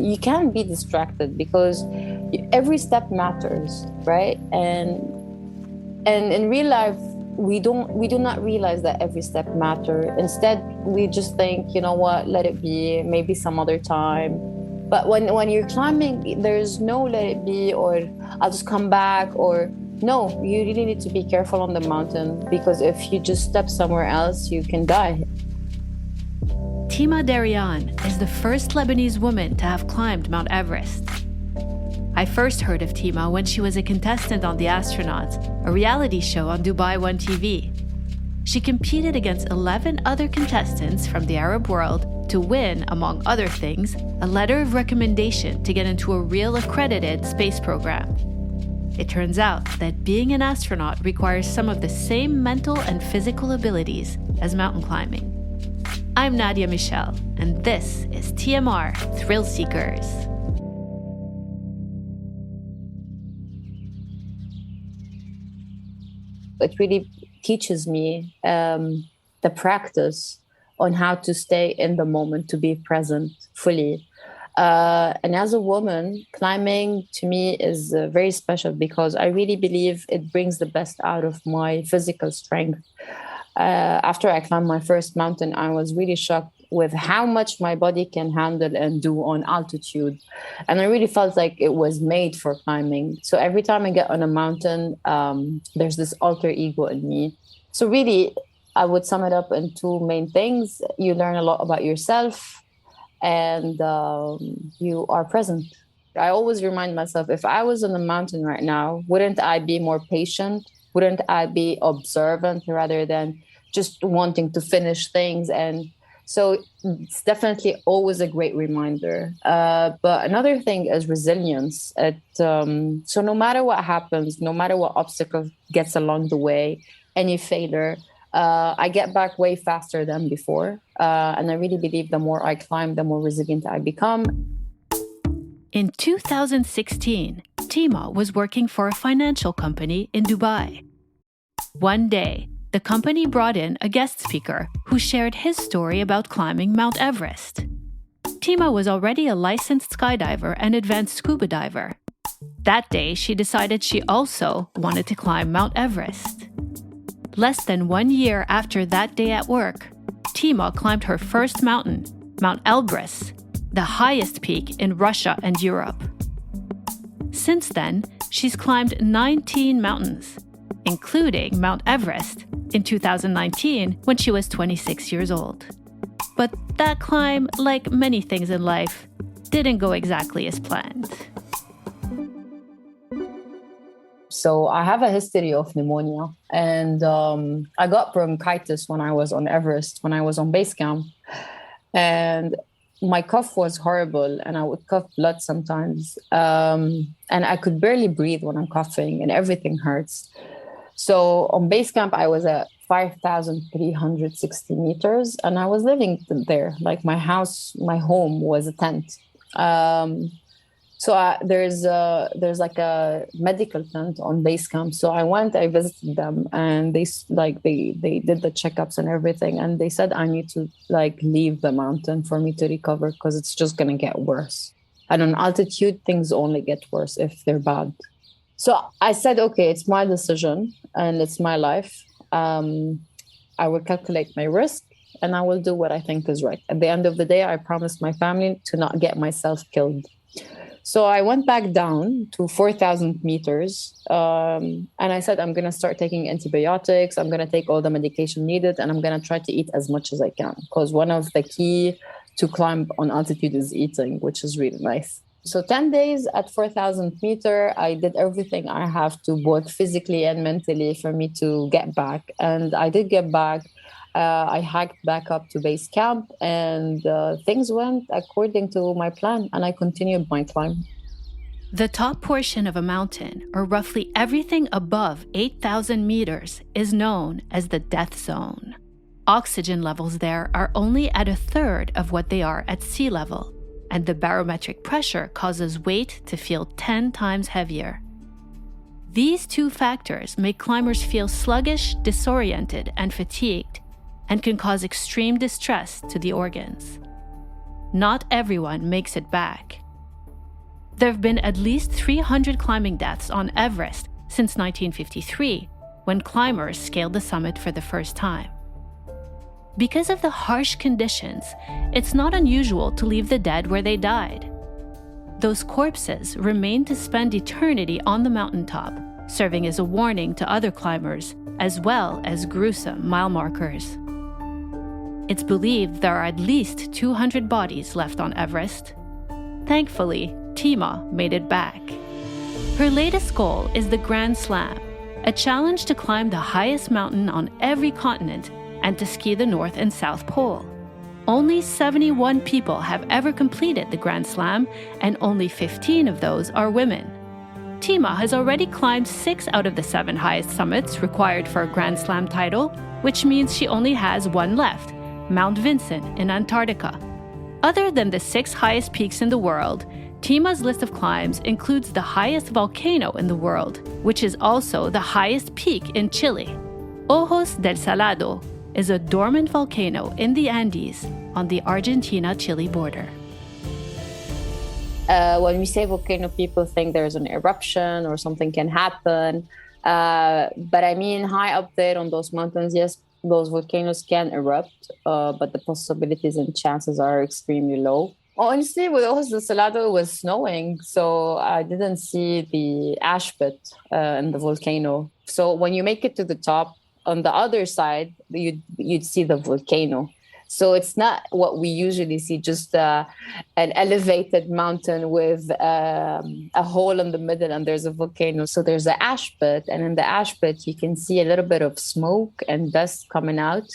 you can't be distracted because every step matters, right? And in real life, we do not realize that every step matters. Instead, we just think, you know what, let it be, maybe some other time. But when you're climbing, there's no let it be, or I'll just come back, or no, you really need to be careful on the mountain, because if you just step somewhere else, you can die. Tima Deryan is the first Lebanese woman to have climbed Mount Everest. I first heard of Tima when she was a contestant on The Astronaut, a reality show on Dubai One TV. She competed against 11 other contestants from the Arab world to win, among other things, a letter of recommendation to get into a real accredited space program. It turns out that being an astronaut requires some of the same mental and physical abilities as mountain climbing. I'm Nadia Michel, and this is TMR Thrill Seekers. It really teaches me the practice on how to stay in the moment, to be present fully. And as a woman, climbing to me is very special because I really believe it brings the best out of my physical strength. After I climbed my first mountain, I was really shocked with how much my body can handle and do on altitude. And I really felt like it was made for climbing. So every time I get on a mountain, there's this alter ego in me. So really, I would sum it up in two main things. You learn a lot about yourself, and you are present. I always remind myself, if I was on a mountain right now, wouldn't I be more patient? Wouldn't I be observant rather than just wanting to finish things? And so it's definitely always a great reminder. But another thing is resilience. So no matter what happens, no matter what obstacle gets along the way, any failure, I get back way faster than before. And I really believe the more I climb, the more resilient I become. In 2016, Tima was working for a financial company in Dubai. One day, the company brought in a guest speaker who shared his story about climbing Mount Everest. Tima was already a licensed skydiver and advanced scuba diver. That day, she decided she also wanted to climb Mount Everest. Less than 1 year after that day at work, Tima climbed her first mountain, Mount Everest, the highest peak in Russia and Europe. Since then, she's climbed 19 mountains, including Mount Everest in 2019 when she was 26 years old. But that climb, like many things in life, didn't go exactly as planned. So I have a history of pneumonia, and I got bronchitis when I was on Everest, when I was on base camp. And my cough was horrible, and I would cough blood sometimes. And I could barely breathe when I'm coughing, and everything hurts. So on base camp, I was at 5,360 meters, and I was living there. Like my home was a tent. So there's like a medical tent on base camp. So I visited them, and they did the checkups and everything. And they said I need to leave the mountain for me to recover, because it's just going to get worse. And on altitude, things only get worse if they're bad. So I said, okay, it's my decision and it's my life. I will calculate my risk and I will do what I think is right. At the end of the day, I promised my family to not get myself killed. So I went back down to 4,000 meters and I said, I'm going to start taking antibiotics. I'm going to take all the medication needed, and I'm going to try to eat as much as I can, because one of the key to climb on altitude is eating, which is really nice. So 10 days at 4,000 meters, I did everything I have to, both physically and mentally, for me to get back. And I did get back. I hiked back up to base camp, and things went according to my plan, and I continued my climb. The top portion of a mountain, or roughly everything above 8,000 meters, is known as the death zone. Oxygen levels there are only at a third of what they are at sea level, and the barometric pressure causes weight to feel 10 times heavier. These two factors make climbers feel sluggish, disoriented, and fatigued, and can cause extreme distress to the organs. Not everyone makes it back, There have been at least 300 climbing deaths on Everest since 1953, when climbers scaled the summit for the first time. Because of the harsh conditions, it's not unusual to leave the dead where they died. Those corpses remain to spend eternity on the mountaintop, serving as a warning to other climbers, as well as gruesome mile markers. It's believed there are at least 200 bodies left on Everest. Thankfully, Tima made it back. Her latest goal is the Grand Slam, a challenge to climb the highest mountain on every continent and to ski the North and South Pole. Only 71 people have ever completed the Grand Slam, and only 15 of those are women. Tima has already climbed 6 out of the 7 highest summits required for a Grand Slam title, which means she only has one left, Mount Vincent in Antarctica. Other than the 6 highest peaks in the world, Tima's list of climbs includes the highest volcano in the world, which is also the highest peak in Chile. Ojos del Salado is a dormant volcano in the Andes on the Argentina-Chile border. When we say volcano, people think there's an eruption or something can happen. But I mean, high up there on those mountains, yes, those volcanoes can erupt, but the possibilities and chances are extremely low. Honestly, with Ojos del Salado, it was snowing, so I didn't see the ash pit in the volcano. So when you make it to the top, on the other side, you'd see the volcano. So it's not what we usually see, just an elevated mountain with a hole in the middle and there's a volcano. So there's an ash pit, and in the ash pit, you can see a little bit of smoke and dust coming out,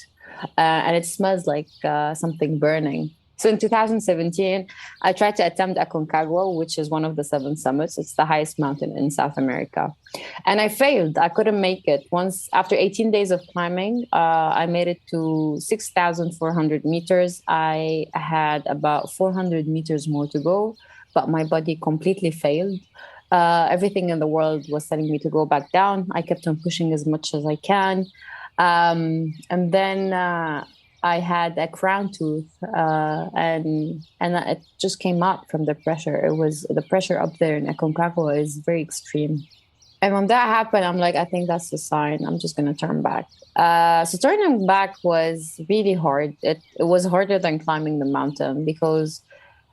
and it smells like something burning. So in 2017, I tried to attempt Aconcagua, which is one of the 7 summits. It's the highest mountain in South America. And I failed. I couldn't make it. Once, after 18 days of climbing, I made it to 6,400 meters. I had about 400 meters more to go, but my body completely failed. Everything in the world was telling me to go back down. I kept on pushing as much as I can. And then I had a crown tooth, and it just came out from the pressure. It was the pressure up there in Aconcagua is very extreme. And when that happened, I'm like, I think that's a sign. I'm just going to turn back. So turning back was really hard. It was harder than climbing the mountain, because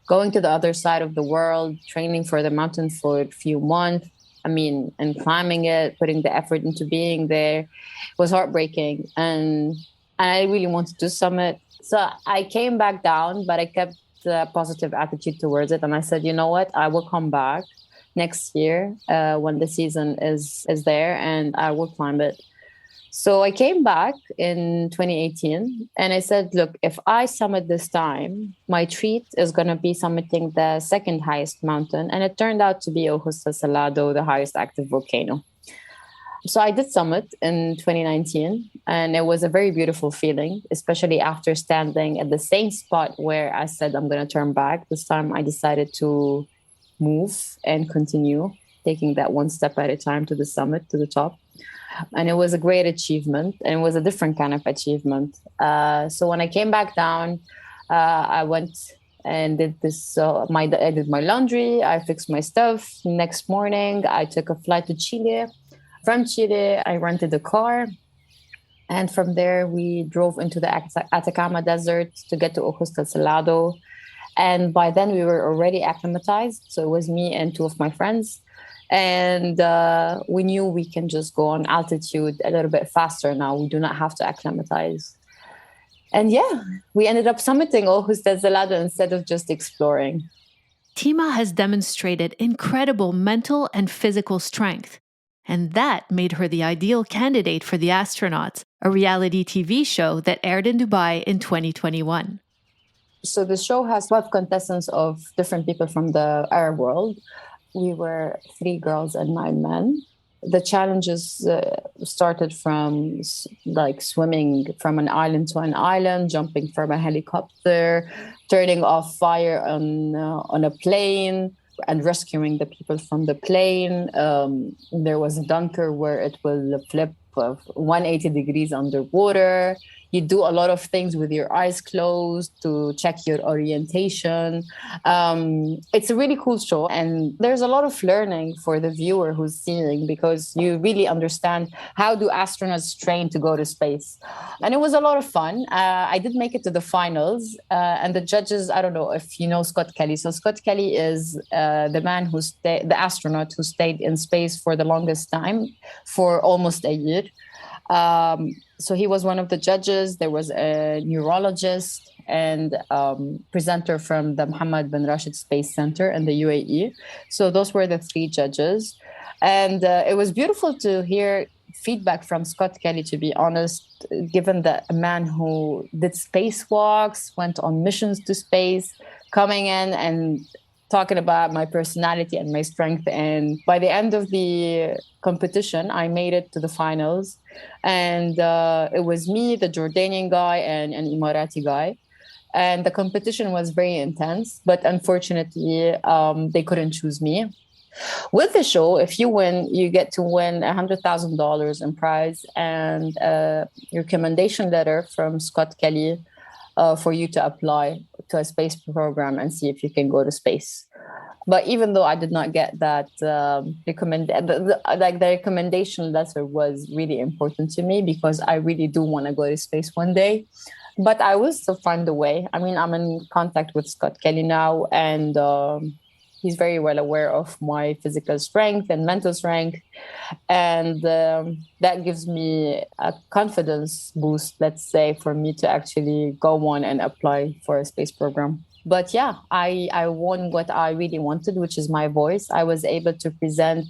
going to the other side of the world, training for the mountain for a few months, and climbing it, putting the effort into being there, was heartbreaking. And I really wanted to summit. So I came back down, but I kept a positive attitude towards it. And I said, you know what? I will come back next year when the season is there, and I will climb it. So I came back in 2018 and I said, look, if I summit this time, my treat is going to be summiting the 2nd highest mountain. And it turned out to be Ojos del Salado, the highest active volcano. So I did summit in 2019, and it was a very beautiful feeling, especially after standing at the same spot where I said I'm going to turn back. This time I decided to move and continue, taking that one step at a time to the summit, to the top. And it was a great achievement, and it was a different kind of achievement. So when I came back down, I went and did this. I did my laundry, I fixed my stuff. Next morning, I took a flight to Chile. From Chile, I rented a car, and from there we drove into the Atacama Desert to get to Ojos del Salado. And by then we were already acclimatized, so it was me and 2 of my friends, and we knew we can just go on altitude a little bit faster now. We do not have to acclimatize. And yeah, we ended up summiting Ojos del Salado instead of just exploring. Tima has demonstrated incredible mental and physical strength. And that made her the ideal candidate for The Astronauts, a reality TV show that aired in Dubai in 2021. So the show has 12 contestants of different people from the Arab world. We were 3 girls and 9 men. The challenges started from swimming from an island to an island, jumping from a helicopter, turning off fire on a plane, and rescuing the people from the plane. There was a dunker where it will flip of 180 degrees underwater. You do a lot of things with your eyes closed to check your orientation. It's a really cool show. And there's a lot of learning for the viewer who's seeing, because you really understand how do astronauts train to go to space. And it was a lot of fun. I did make it to the finals. And the judges, I don't know if you know Scott Kelly. So Scott Kelly is the man the astronaut who stayed in space for the longest time, for almost a year. So he was one of the judges. There was a neurologist and presenter from the Mohammed bin Rashid Space Center in the UAE. So those were the three judges. And it was beautiful to hear feedback from Scott Kelly, to be honest, given that a man who did spacewalks, went on missions to space, coming in and talking about my personality and my strength. And by the end of the competition, I made it to the finals. And it was me, the Jordanian guy, and an Emirati guy. And the competition was very intense, but unfortunately, they couldn't choose me. With the show, if you win, you get to win $100,000 in prize and a recommendation letter from Scott Kelly for you to apply to a space program and see if you can go to space. But even though I did not get that the recommendation letter was really important to me, because I really do want to go to space one day. But I will still find a way. I mean, I'm in contact with Scott Kelly now, and he's very well aware of my physical strength and mental strength. And that gives me a confidence boost, let's say, for me to actually go on and apply for a space program. But yeah, I won what I really wanted, which is my voice. I was able to present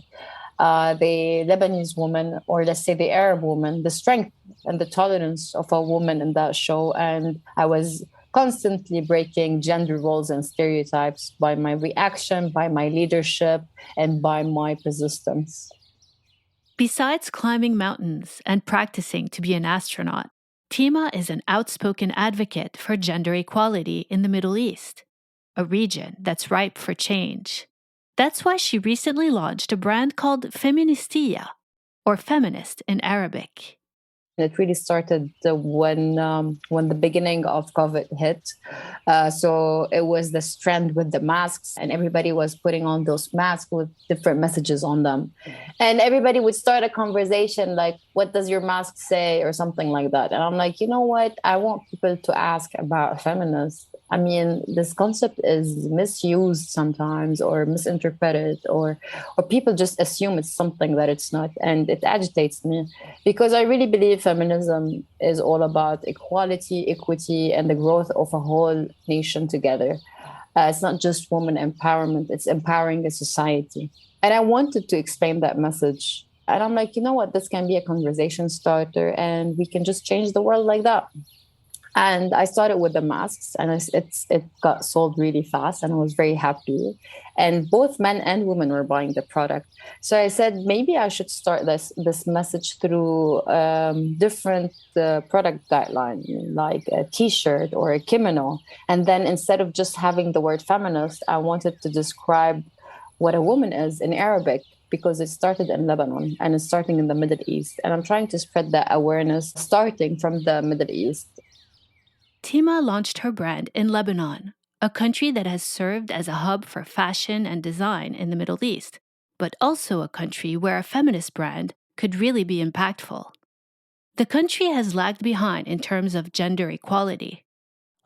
the Lebanese woman, or let's say the Arab woman, the strength and the tolerance of a woman in that show. And I was constantly breaking gender roles and stereotypes by my reaction, by my leadership, and by my persistence. Besides climbing mountains and practicing to be an astronaut, Tima is an outspoken advocate for gender equality in the Middle East, a region that's ripe for change. That's why she recently launched a brand called Feministiya, or feminist in Arabic. It really started when the beginning of COVID hit. So it was this trend with the masks, and everybody was putting on those masks with different messages on them. And everybody would start a conversation like, what does your mask say, or something like that. And I'm like, you know what? I want people to ask about feminists. I mean, this concept is misused sometimes, or misinterpreted, or people just assume it's something that it's not. And it agitates me, because I really believe feminism is all about equality, equity, and the growth of a whole nation together. It's not just woman empowerment, it's empowering a society. And I wanted to explain that message. And I'm like, you know what? This can be a conversation starter, and we can just change the world like that. And I started with the masks, and it got sold really fast, and I was very happy. And both men and women were buying the product. So I said, maybe I should start this message through different product guidelines, like a T-shirt or a kimono. And then instead of just having the word feminist, I wanted to describe what a woman is in Arabic, because it started in Lebanon and it's starting in the Middle East. And I'm trying to spread that awareness starting from the Middle East. Tima launched her brand in Lebanon, a country that has served as a hub for fashion and design in the Middle East, but also a country where a feminist brand could really be impactful. The country has lagged behind in terms of gender equality.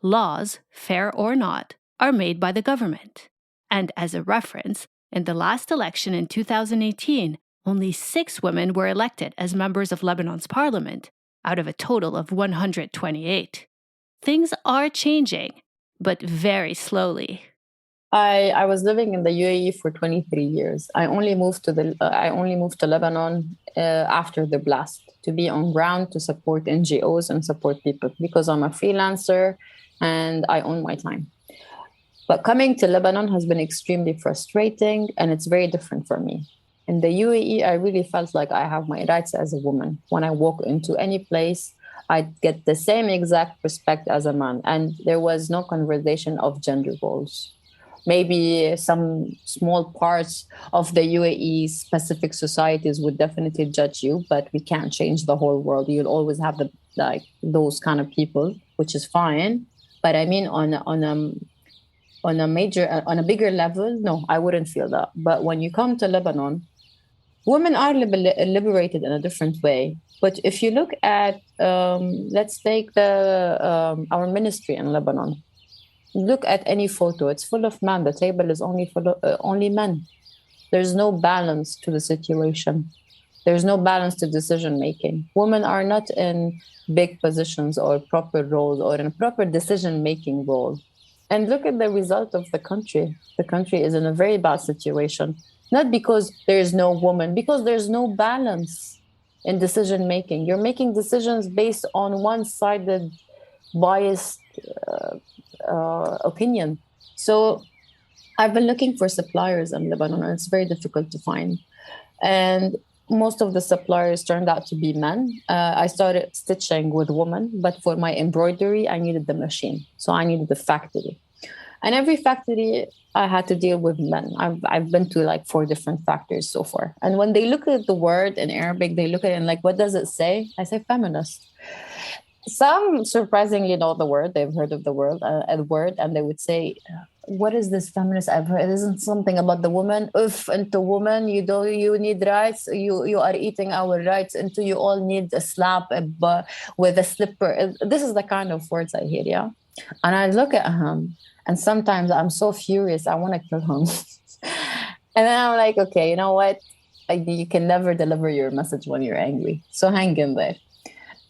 Laws, fair or not, are made by the government. And as a reference, in the last election in 2018, only 6 women were elected as members of Lebanon's parliament, out of a total of 128. Things are changing, but very slowly. I was living in the UAE for 23 years. I only moved to Lebanon after the blast, to be on ground, to support NGOs and support people, because I'm a freelancer and I own my time. But coming to Lebanon has been extremely frustrating, and it's very different for me. In the UAE, I really felt like I have my rights as a woman. When I walk into any place, I get the same exact respect as a man, and there was no conversation of gender roles. Maybe some small parts of the UAE specific societies would definitely judge you, but we can't change the whole world. You'll always have those kind of people, which is fine. But I mean, on a bigger level, no, I wouldn't feel that. But when you come to Lebanon, women are liberated in a different way. But if you look at, let's take the our ministry in Lebanon. Look at any photo; it's full of men. The table is only full of only men. There's no balance to the situation. There's no balance to decision making. Women are not in big positions or proper roles or in a proper decision making role. And look at the result of the country. The country is in a very bad situation. Not because there is no woman, because there's no balance in decision making. You're making decisions based on one-sided, biased opinion. So I've been looking for suppliers in Lebanon, and it's very difficult to find. And most of the suppliers turned out to be men. I started stitching with women, but for my embroidery, I needed the machine. So I needed the factory. And every factory, I had to deal with men. I've been to like 4 different factories so far. And when they look at the word in Arabic, they look at it and like, what does it say? I say feminist. Some surprisingly know the word. They've heard of the word, and they would say, "What is this feminist? I've heard. It isn't something about the woman. If into woman, you need rights. You are eating our rights. Into you all need a slap with a slipper." This is the kind of words I hear, yeah. And I look at him, and sometimes I'm so furious, I want to kill him. And then I'm like, okay, you know what? You can never deliver your message when you're angry. So hang in there.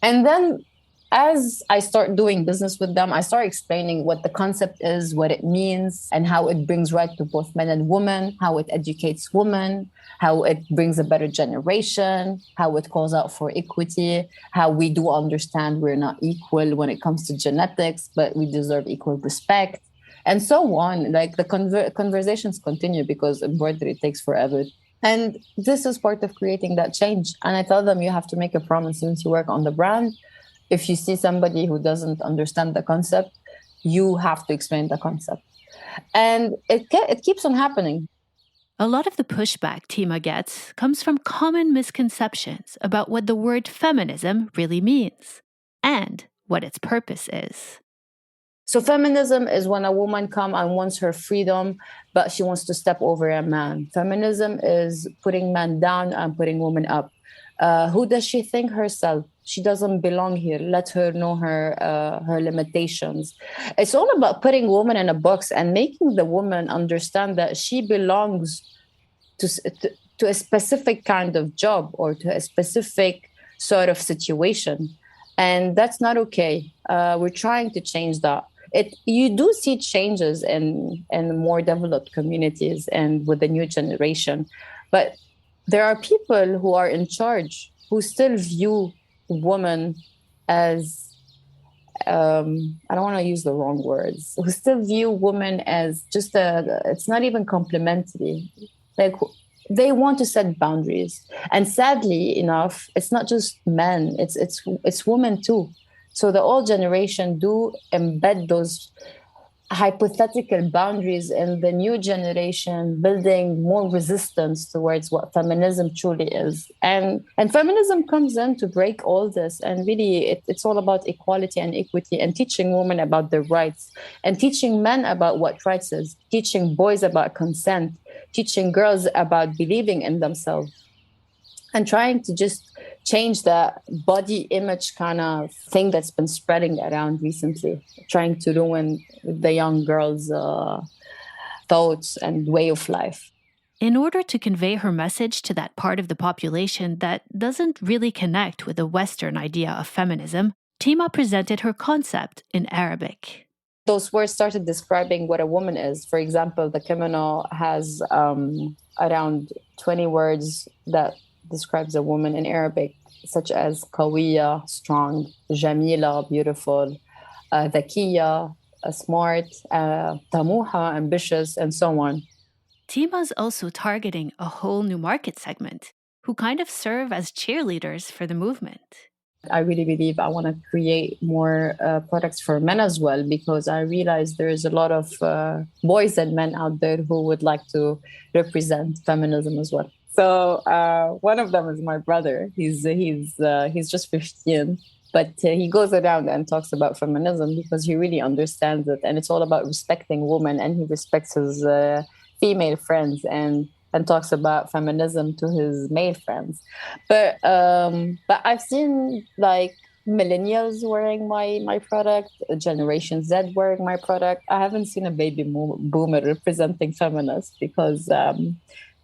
And then as I start doing business with them, I start explaining what the concept is, what it means, and how it brings right to both men and women, how it educates women, how it brings a better generation, how it calls out for equity, how we do understand we're not equal when it comes to genetics, but we deserve equal respect, and so on. Like the conversations continue because embroidery takes forever. And this is part of creating that change. And I tell them, you have to make a promise since you work on the brand. If you see somebody who doesn't understand the concept, you have to explain the concept. And it keeps on happening. A lot of the pushback Tima gets comes from common misconceptions about what the word feminism really means and what its purpose is. So feminism is when a woman comes and wants her freedom, but she wants to step over a man. Feminism is putting men down and putting women up. Who does she think herself? She doesn't belong here. Let her know her limitations. It's all about putting women in a box and making the woman understand that she belongs to a specific kind of job or to a specific sort of situation. And that's not okay. We're trying to change that. You do see changes in more developed communities and with the new generation. But there are people who are in charge who still view women as, I don't want to use the wrong words, who still view women as just it's not even complimentary. Like they want to set boundaries. And sadly enough, it's not just men, it's women too. So the old generation do embed those hypothetical boundaries in the new generation, building more resistance towards what feminism truly is. And feminism comes in to break all this. And really, it's all about equality and equity and teaching women about their rights and teaching men about what rights is, teaching boys about consent, teaching girls about believing in themselves, and trying to just change the body image kind of thing that's been spreading around recently, trying to ruin the young girls' thoughts and way of life. In order to convey her message to that part of the population that doesn't really connect with the Western idea of feminism, Tima presented her concept in Arabic. Those words started describing what a woman is. For example, the kimono has around 20 words that describes a woman in Arabic, such as qawiya, strong, jamila, beautiful, dhakiya, smart, tamuha, ambitious, and so on. Tima's also targeting a whole new market segment who kind of serve as cheerleaders for the movement. I really believe I want to create more products for men as well, because I realize there's a lot of boys and men out there who would like to represent feminism as well. So one of them is my brother. He's just 15, but he goes around and talks about feminism because he really understands it, and it's all about respecting women, and he respects his female friends and talks about feminism to his male friends. But I've seen like millennials wearing my product, Generation Z wearing my product. I haven't seen a baby boomer representing feminists because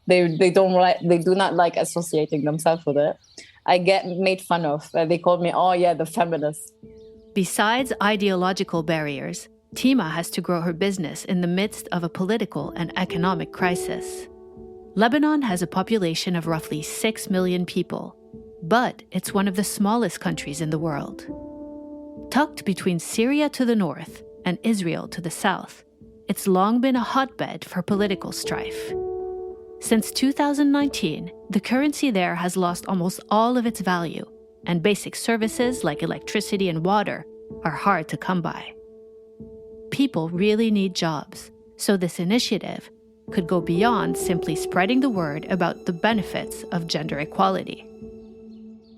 they do not like associating themselves with it. I get made fun of. They called me, oh yeah, the feminist. Besides ideological barriers, Tima has to grow her business in the midst of a political and economic crisis. Lebanon has a population of roughly 6 million people, but it's one of the smallest countries in the world. Tucked between Syria to the north and Israel to the south, it's long been a hotbed for political strife. Since 2019, the currency there has lost almost all of its value, and basic services like electricity and water are hard to come by. People really need jobs, so this initiative could go beyond simply spreading the word about the benefits of gender equality.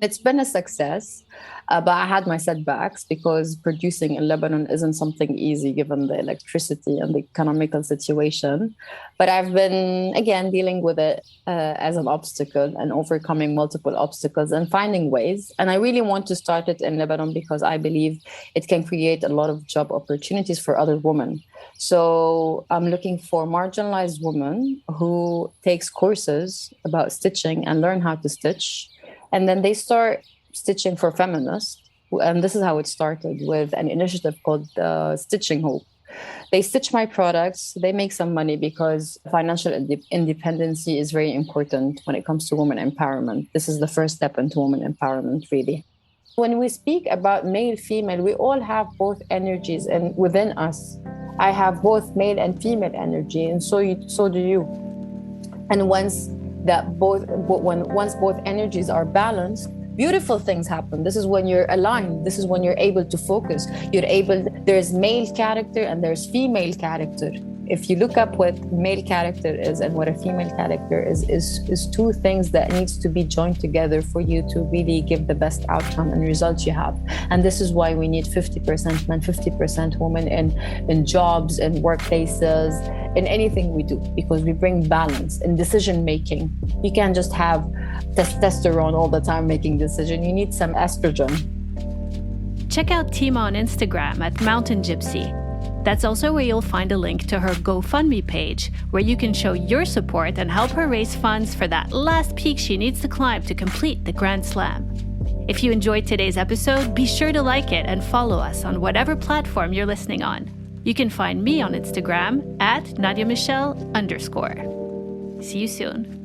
It's been a success, but I had my setbacks because producing in Lebanon isn't something easy given the electricity and the economical situation. But I've been, again, dealing with it as an obstacle and overcoming multiple obstacles and finding ways. And I really want to start it in Lebanon because I believe it can create a lot of job opportunities for other women. So I'm looking for marginalized women who takes courses about stitching and learn how to stitch. And then they start stitching for feminists. And this is how it started, with an initiative called Stitching Hope. They stitch my products. They make some money because financial independency is very important when it comes to women empowerment. This is the first step into women empowerment, really. When we speak about male, female, we all have both energies and within us. I have both male and female energy, and so do you. And once both energies are balanced, beautiful things happen. This is when you're aligned. This is when you're able to focus. There's male character and there's female character. If you look up what male character is and what a female character is two things that needs to be joined together for you to really give the best outcome and results you have. And this is why we need 50% men, 50% women in jobs and workplaces, in anything we do, because we bring balance in decision making. You can't just have testosterone all the time making decisions. You need some estrogen. Check out Tima on Instagram at Mountain Gypsy. That's also where you'll find a link to her GoFundMe page, where you can show your support and help her raise funds for that last peak she needs to climb to complete the Grand Slam. If you enjoyed today's episode, be sure to like it and follow us on whatever platform you're listening on. You can find me on Instagram at @NadiaMichelle_. See you soon.